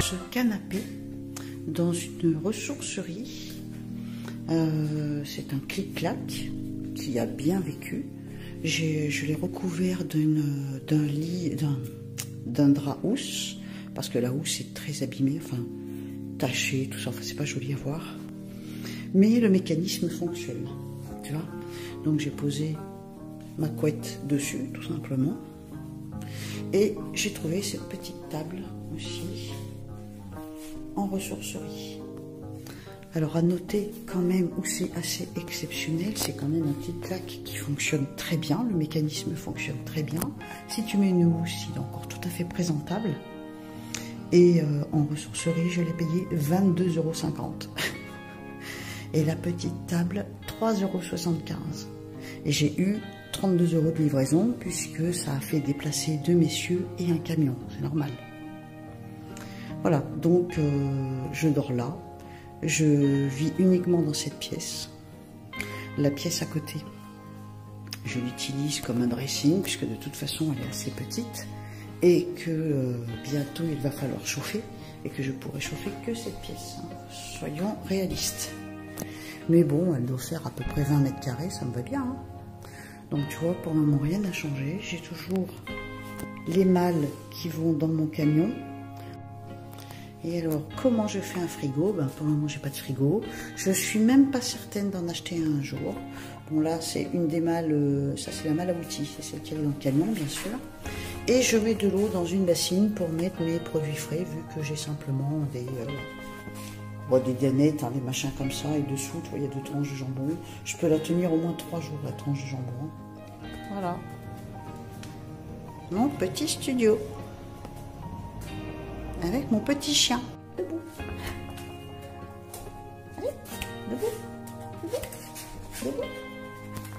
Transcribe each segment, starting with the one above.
Ce canapé dans une ressourcerie, c'est un clic-clac qui a bien vécu. Je l'ai recouvert d'un lit, d'un drap housse, parce que la housse est très abîmée, enfin tachée, tout ça, enfin c'est pas joli à voir. Mais le mécanisme fonctionne, tu vois. Donc j'ai posé ma couette dessus, tout simplement. Et j'ai trouvé cette petite table aussi en ressourcerie. Alors à noter quand même où c'est assez exceptionnel, c'est quand même un petit clac qui fonctionne très bien, le mécanisme fonctionne très bien. Si tu mets une housse, il est encore tout à fait présentable. Et en ressourcerie, je l'ai payé 22,50 €. Et la petite table, 3,75 €. Et j'ai eu 32 € de livraison, puisque ça a fait déplacer 2 messieurs et un camion, c'est normal. Voilà, donc je dors là. Je vis uniquement dans cette pièce. La pièce à côté, je l'utilise comme un dressing, puisque de toute façon elle est assez petite, et que bientôt il va falloir chauffer, et que je pourrai chauffer que cette pièce. Soyons réalistes. Mais bon, elle doit faire à peu près 20 mètres carrés, ça me va bien. Hein. Donc tu vois, pour le moment rien n'a changé. J'ai toujours les malles qui vont dans mon camion. Et alors, comment je fais un frigo? Ben, pour le moment, j'ai pas de frigo. Je suis même pas certaine d'en acheter un jour. Bon, là, c'est une des malles, ça c'est la malle à outils, c'est celle qui est dans le camion, bien sûr. Et je mets de l'eau dans une bassine pour mettre mes produits frais, vu que j'ai simplement des danettes, hein, des machins comme ça. Et dessous, tu vois, il y a 2 tranches de jambon. Je peux la tenir au moins 3 jours, la tranche de jambon. Voilà. Mon petit studio. Avec mon petit chien. Debout. Allez, debout. Debout.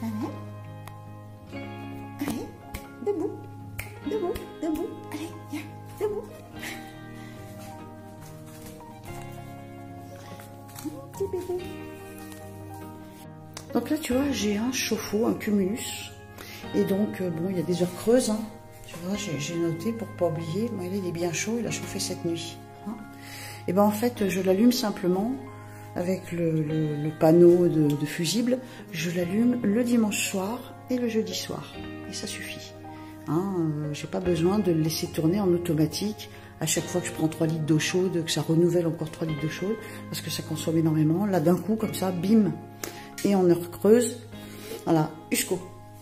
Debout. Allez. Allez, debout. Debout. Debout. Allez, viens. Debout. Petit bébé. Donc là, tu vois, j'ai un chauffe-eau, un cumulus. Et donc, bon, il y a des heures creuses, hein. Tu vois, j'ai noté pour pas oublier, bon, il est bien chaud, il a chauffé cette nuit. Hein. Et ben en fait, je l'allume simplement avec le panneau de fusible. Je l'allume le dimanche soir et le jeudi soir. Et ça suffit. Hein, j'ai pas besoin de le laisser tourner en automatique à chaque fois que je prends 3 litres d'eau chaude, que ça renouvelle encore 3 litres d'eau chaude, parce que ça consomme énormément. Là, d'un coup, comme ça, bim, et en heure creuse. Voilà, Usco.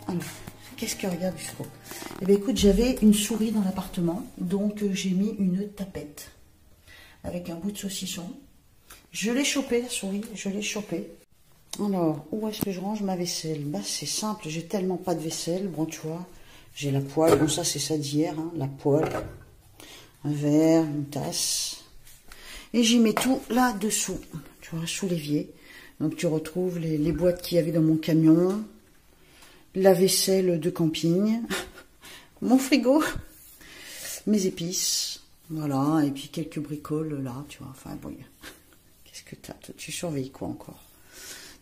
Alors, qu'est-ce que regarde Usco? Eh bien, écoute, j'avais une souris dans l'appartement, donc j'ai mis une tapette avec un bout de saucisson. Je l'ai chopée, la souris, je l'ai chopée. Alors, où est-ce que je range ma vaisselle? Bah, c'est simple, j'ai tellement pas de vaisselle. Bon, tu vois, j'ai la poêle, bon, ça, c'est ça d'hier, hein, la poêle, un verre, une tasse. Et j'y mets tout là-dessous, tu vois, sous l'évier. Donc, tu retrouves les boîtes qu'il y avait dans mon camion, la vaisselle de camping, mon frigo, mes épices, voilà, et puis quelques bricoles là, tu vois, enfin bon, qu'est-ce que tu surveilles quoi encore?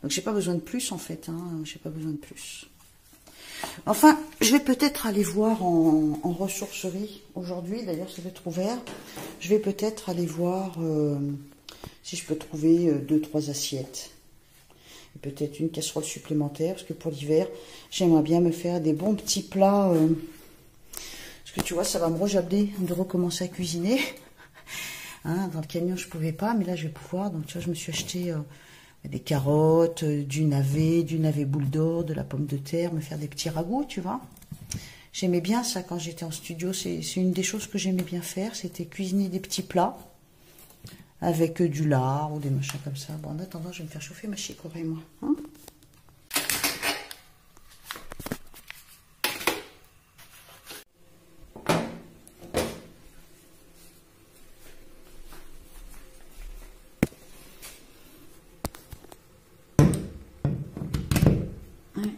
Donc j'ai pas besoin de plus en fait, hein, j'ai pas besoin de plus. Enfin, je vais peut-être aller voir en ressourcerie aujourd'hui, d'ailleurs ça va être ouvert, je vais peut-être aller voir si je peux trouver 2-3 assiettes. Peut-être une casserole supplémentaire, parce que pour l'hiver, j'aimerais bien me faire des bons petits plats. Parce que tu vois, ça va me rejaber de recommencer à cuisiner. Hein, dans le camion, je ne pouvais pas, mais là, je vais pouvoir. Donc, tu vois, je me suis acheté des carottes, du navet boule d'or, de la pomme de terre, me faire des petits ragoûts, tu vois. J'aimais bien ça quand j'étais en studio. C'est une des choses que j'aimais bien faire, c'était cuisiner des petits plats. Avec du lard ou des machins comme ça. Bon, en attendant, je vais me faire chauffer ma chicorée, moi. Hein,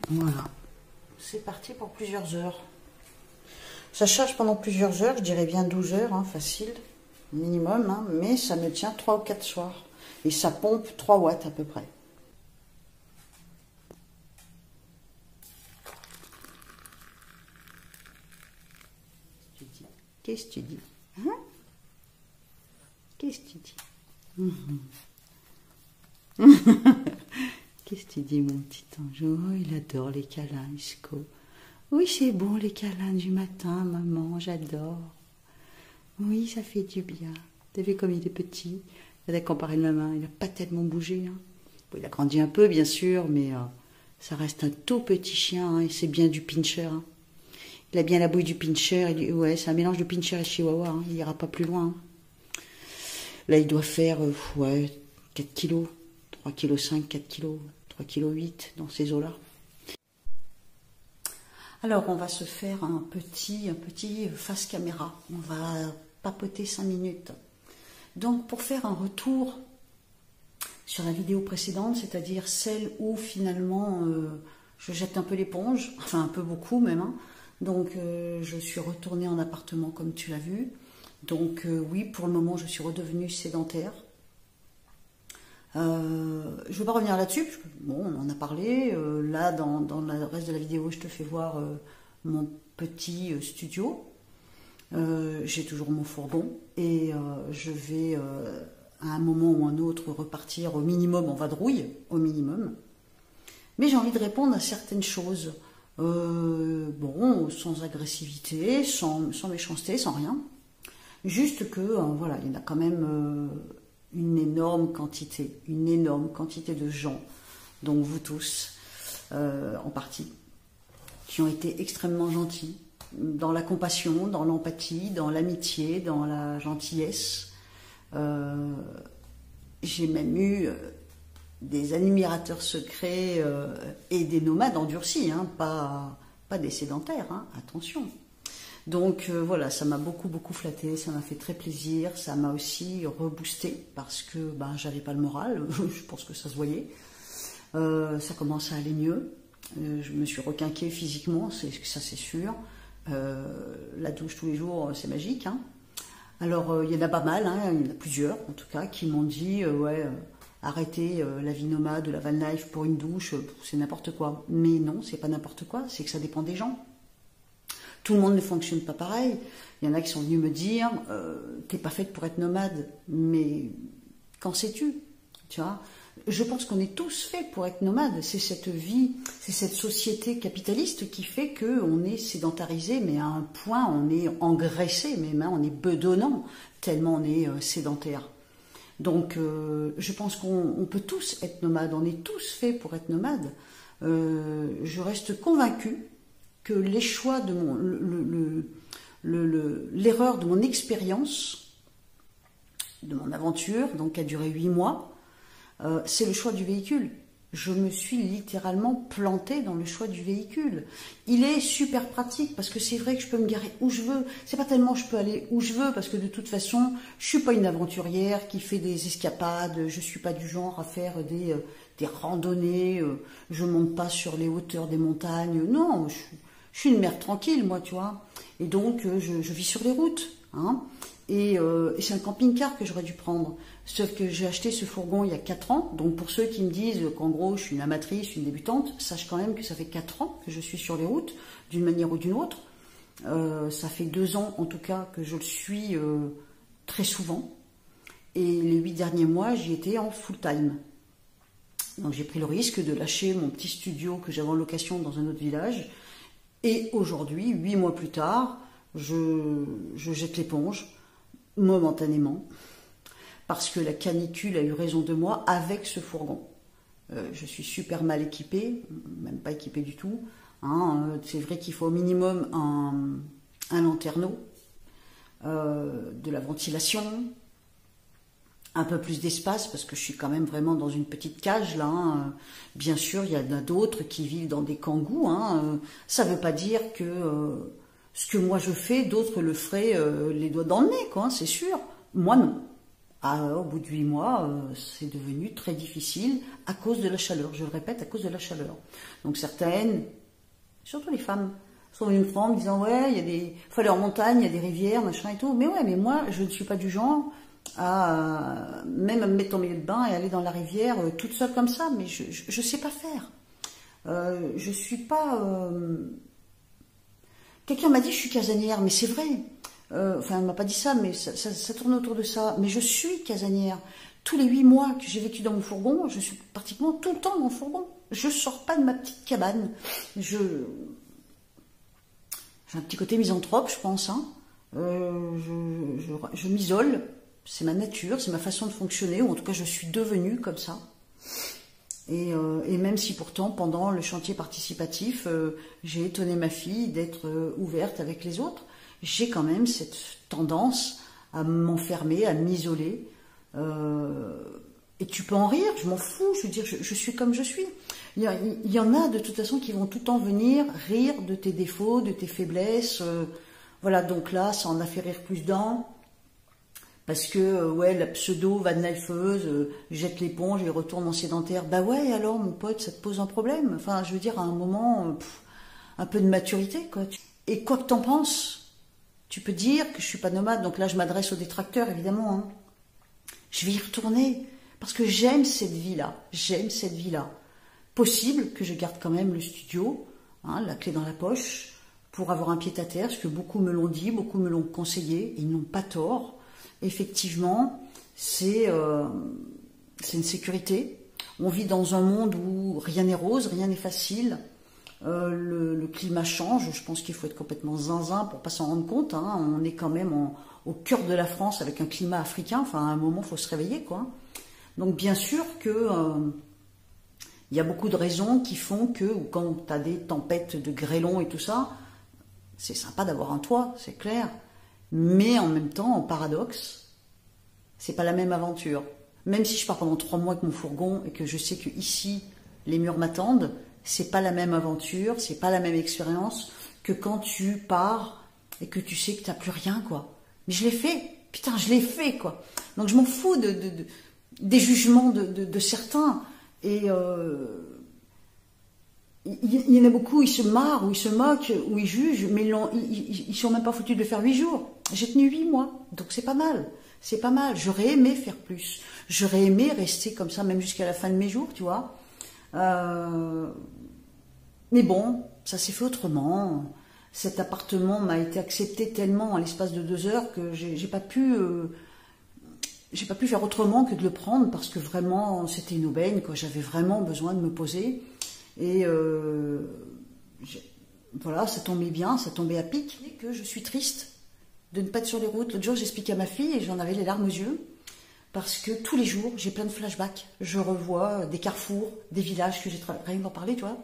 voilà. C'est parti pour plusieurs heures. Ça charge pendant plusieurs heures, je dirais bien 12 heures, hein, facile. Minimum, hein, mais ça me tient 3 ou 4 soirs. Et ça pompe 3 watts à peu près. Qu'est-ce que tu dis? Hein? Qu'est-ce que tu dis? Qu'est-ce que tu dis, mon petit ange? Oh, il adore les câlins, Isco. Oui, c'est bon, les câlins du matin, maman, j'adore. Oui, ça fait du bien. T'as vu comme il est petit? Là, comparé de ma main, il n'a pas tellement bougé. Hein. Bon, il a grandi un peu, bien sûr, mais ça reste un tout petit chien, hein, et c'est bien du pincher. Hein. Il a bien la bouille du pincher. Ouais, c'est un mélange de pincher et chihuahua. Hein, il n'ira pas plus loin. Hein. Là, il doit faire ouais, 4 kilos, 3 kg 5, 4 kilos, 3 kg 8 dans ces eaux-là. Alors, on va se faire un petit face caméra. On va papoter 5 minutes. Donc, pour faire un retour sur la vidéo précédente, c'est-à-dire celle où finalement je jette un peu l'éponge, enfin un peu beaucoup même. Hein. Donc, je suis retournée en appartement comme tu l'as vu. Donc, oui, pour le moment, je suis redevenue sédentaire. Je ne vais pas revenir là-dessus, parce que bon, on en a parlé. Là, dans le reste de la vidéo, je te fais voir mon petit studio. J'ai toujours mon fourgon et je vais à un moment ou un autre repartir au minimum en vadrouille, au minimum. Mais j'ai envie de répondre à certaines choses, bon, sans agressivité, sans méchanceté, sans rien. Juste que, voilà, il y en a quand même une énorme quantité de gens, donc vous tous, en partie, qui ont été extrêmement gentils, dans la compassion, dans l'empathie, dans l'amitié, dans la gentillesse. J'ai même eu des admirateurs secrets et des nomades endurcis, hein, pas des sédentaires, hein, attention. Donc voilà, ça m'a beaucoup flatté, ça m'a fait très plaisir, ça m'a aussi reboosté parce que ben, j'avais pas le moral, je pense que ça se voyait. Ça commence à aller mieux, je me suis requinquée physiquement, ça c'est sûr. La douche tous les jours, c'est magique. Hein. Alors, il y en a pas mal, hein, il y en a plusieurs en tout cas, qui m'ont dit ouais, arrêtez la vie nomade, la van life pour une douche, c'est n'importe quoi. Mais non, c'est pas n'importe quoi, c'est que ça dépend des gens. Tout le monde ne fonctionne pas pareil. Il y en a qui sont venus me dire t'es pas faite pour être nomade, mais qu'en sais-tu? Tu vois, je pense qu'on est tous faits pour être nomades. C'est cette vie, c'est cette société capitaliste qui fait qu'on est sédentarisé, mais à un point, on est engraissé, même hein, on est bedonnant, tellement on est sédentaire. Donc, je pense qu'on peut tous être nomades, on est tous faits pour être nomades. Je reste convaincue que les choix de l'erreur de mon expérience, de mon aventure, donc qui a duré 8 mois, c'est le choix du véhicule. Je me suis littéralement plantée dans le choix du véhicule. Il est super pratique parce que c'est vrai que je peux me garer où je veux. C'est pas tellement je peux aller où je veux parce que de toute façon, je suis pas une aventurière qui fait des escapades. Je suis pas du genre à faire des randonnées. Je monte pas sur les hauteurs des montagnes. Non, je suis une mère tranquille, moi, tu vois. Et donc, je vis sur les routes. Hein. Et c'est un camping-car que j'aurais dû prendre. Sauf que j'ai acheté ce fourgon il y a 4 ans. Donc pour ceux qui me disent qu'en gros je suis une amatrice, une débutante, sache quand même que ça fait 4 ans que je suis sur les routes, d'une manière ou d'une autre. Ça fait 2 ans en tout cas que je le suis très souvent. Et les 8 derniers mois, j'y étais en full time. Donc j'ai pris le risque de lâcher mon petit studio que j'avais en location dans un autre village. Et aujourd'hui, 8 mois plus tard, je jette l'éponge, momentanément. Parce que la canicule a eu raison de moi avec ce fourgon. Je suis super mal équipée, même pas équipée du tout. Hein. C'est vrai qu'il faut au minimum un lanterneau, de la ventilation, un peu plus d'espace, parce que je suis quand même vraiment dans une petite cage là. Hein. Bien sûr, il y en a d'autres qui vivent dans des kangous. Hein. Ça ne veut pas dire que ce que moi je fais, d'autres le feraient les doigts dans le nez, quoi. C'est sûr. Moi non. Au bout de 8 mois, c'est devenu très difficile à cause de la chaleur. Je le répète, à cause de la chaleur. Donc certaines, surtout les femmes, sont venues me prendre en me disant « Ouais, il faut aller en montagne, il y a des rivières, machin et tout. » Mais ouais, mais moi, je ne suis pas du genre à même me mettre en milieu de bain et aller dans la rivière toute seule comme ça. Mais je ne sais pas faire. Je ne suis pas... Quelqu'un m'a dit « Je suis casanière », mais c'est vrai. enfin, elle m'a pas dit ça, mais ça tourne autour de ça. Mais je suis casanière. Tous les 8 mois que j'ai vécu dans mon fourgon, je suis pratiquement tout le temps dans mon fourgon. Je sors pas de ma petite cabane. J'ai un petit côté misanthrope, je pense. Hein. Je m'isole. C'est ma nature, c'est ma façon de fonctionner, ou en tout cas je suis devenue comme ça. Et même si pourtant, pendant le chantier participatif, j'ai étonné ma fille d'être ouverte avec les autres, j'ai quand même cette tendance à m'enfermer, à m'isoler. Et tu peux en rire, je m'en fous, je veux dire, je suis comme je suis. Il y en a de toute façon qui vont tout le temps venir rire de tes défauts, de tes faiblesses. Voilà, donc là, ça en a fait rire plus d'un. Parce que, ouais, la pseudo Van Knifeuse jette l'éponge et retourne en sédentaire. Bah ouais, alors, mon pote, ça te pose un problème. Enfin, je veux dire, à un moment, un peu de maturité, quoi. Et quoi que t'en penses, tu peux dire que je suis pas nomade. Donc là, je m'adresse aux détracteurs, évidemment. Hein. Je vais y retourner. Parce que j'aime cette vie-là. J'aime cette vie-là. Possible que je garde quand même le studio, hein, la clé dans la poche, pour avoir un pied-à-terre, parce que beaucoup me l'ont dit, beaucoup me l'ont conseillé, ils n'ont pas tort. Effectivement, c'est une sécurité. On vit dans un monde où rien n'est rose, rien n'est facile. Le climat change. Je pense qu'il faut être complètement zinzin pour pas s'en rendre compte. Hein. On est quand même au cœur de la France avec un climat africain. Enfin, à un moment, il faut se réveiller, quoi. Donc, bien sûr que il y a beaucoup de raisons qui font que, quand tu as des tempêtes de grêlons et tout ça, c'est sympa d'avoir un toit, c'est clair. Mais en même temps, en paradoxe, c'est pas la même aventure. Même si je pars pendant 3 mois avec mon fourgon et que je sais que ici les murs m'attendent, c'est pas la même aventure, c'est pas la même expérience que quand tu pars et que tu sais que t'as plus rien, quoi. Mais je l'ai fait, putain, je l'ai fait, quoi. Donc je m'en fous des jugements de certains. Et il y en a beaucoup, ils se marrent, ou ils se moquent, ou ils jugent, mais ils sont même pas foutus de le faire 8 jours. J'ai tenu 8 mois, donc c'est pas mal. C'est pas mal. J'aurais aimé faire plus. J'aurais aimé rester comme ça, même jusqu'à la fin de mes jours, tu vois. Mais bon, ça s'est fait autrement. Cet appartement m'a été accepté tellement en l'espace de 2 heures que j'ai pas pu faire autrement que de le prendre, parce que vraiment, c'était une aubaine, quoi. J'avais vraiment besoin de me poser. Et voilà, ça tombait bien, ça tombait à pic. Et que je suis triste de ne pas être sur les routes. L'autre jour, j'expliquais à ma fille et j'en avais les larmes aux yeux, parce que tous les jours, j'ai plein de flashbacks. Je revois des carrefours, des villages que j'ai rien d'en parler, tu vois.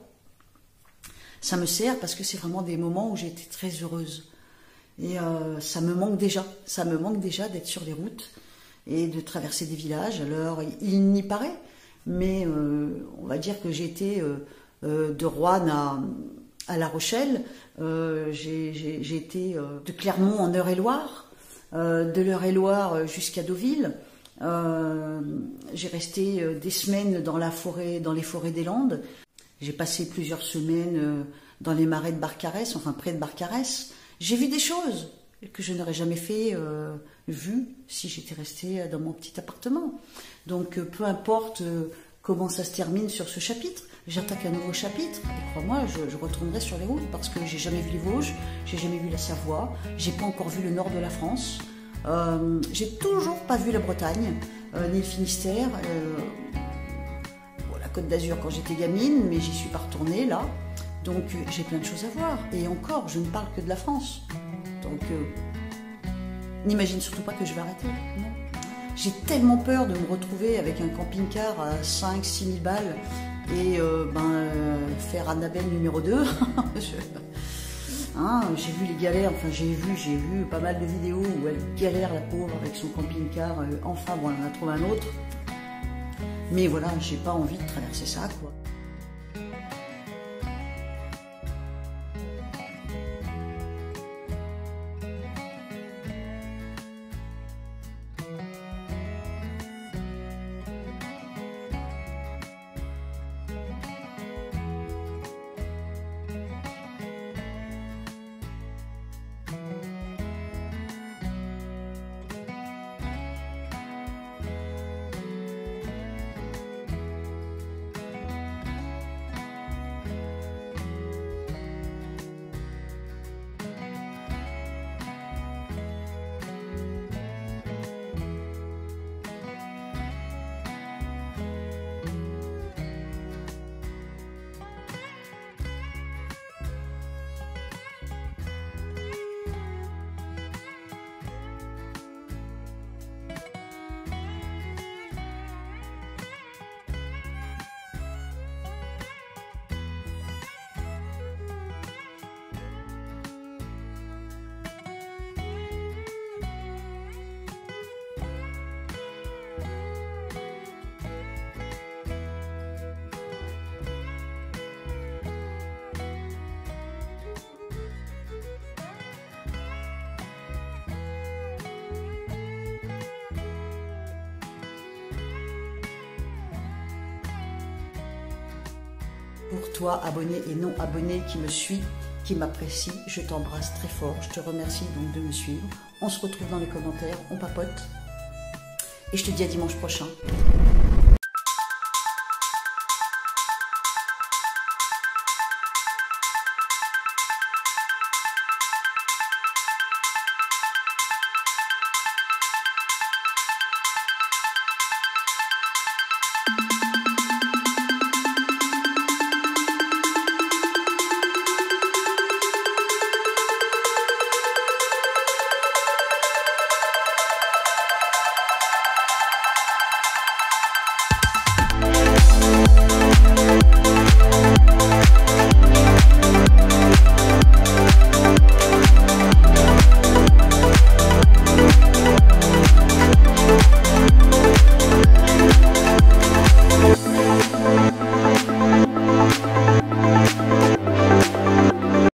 Ça me sert parce que c'est vraiment des moments où j'ai été très heureuse. Et ça me manque déjà. Ça me manque déjà d'être sur les routes et de traverser des villages. Alors, il n'y paraît, mais on va dire que j'ai été de Roanne à La Rochelle, j'ai été de Clermont en Eure-et-Loire, de l'Eure-et-Loire jusqu'à Deauville. J'ai resté des semaines dans les forêts des Landes. J'ai passé plusieurs semaines dans les marais de Barcarès, enfin près de Barcarès. J'ai vu des choses que je n'aurais jamais vues si j'étais restée dans mon petit appartement. Donc peu importe comment ça se termine sur ce chapitre, j'attaque un nouveau chapitre. Et crois-moi, je retournerai sur les routes, parce que j'ai jamais vu les Vosges, j'ai jamais vu la Savoie, j'ai pas encore vu le nord de la France, j'ai toujours pas vu la Bretagne, ni le Finistère. Côte d'Azur quand j'étais gamine, mais j'y suis pas retournée là. Donc j'ai plein de choses à voir. Et encore, je ne parle que de la France. Donc n'imagine surtout pas que je vais arrêter. Non. J'ai tellement peur de me retrouver avec un camping-car à 5-6 000 balles et faire Annabelle numéro 2. J'ai vu les galères, enfin j'ai vu pas mal de vidéos où elle galère, la pauvre, avec son camping-car. Enfin bon, elle en a trouvé un autre. Mais voilà, j'ai pas envie de traverser ça, quoi. Pour toi, abonné et non abonné qui me suit, qui m'apprécie, je t'embrasse très fort. Je te remercie donc de me suivre. On se retrouve dans les commentaires, on papote. Et je te dis à dimanche prochain.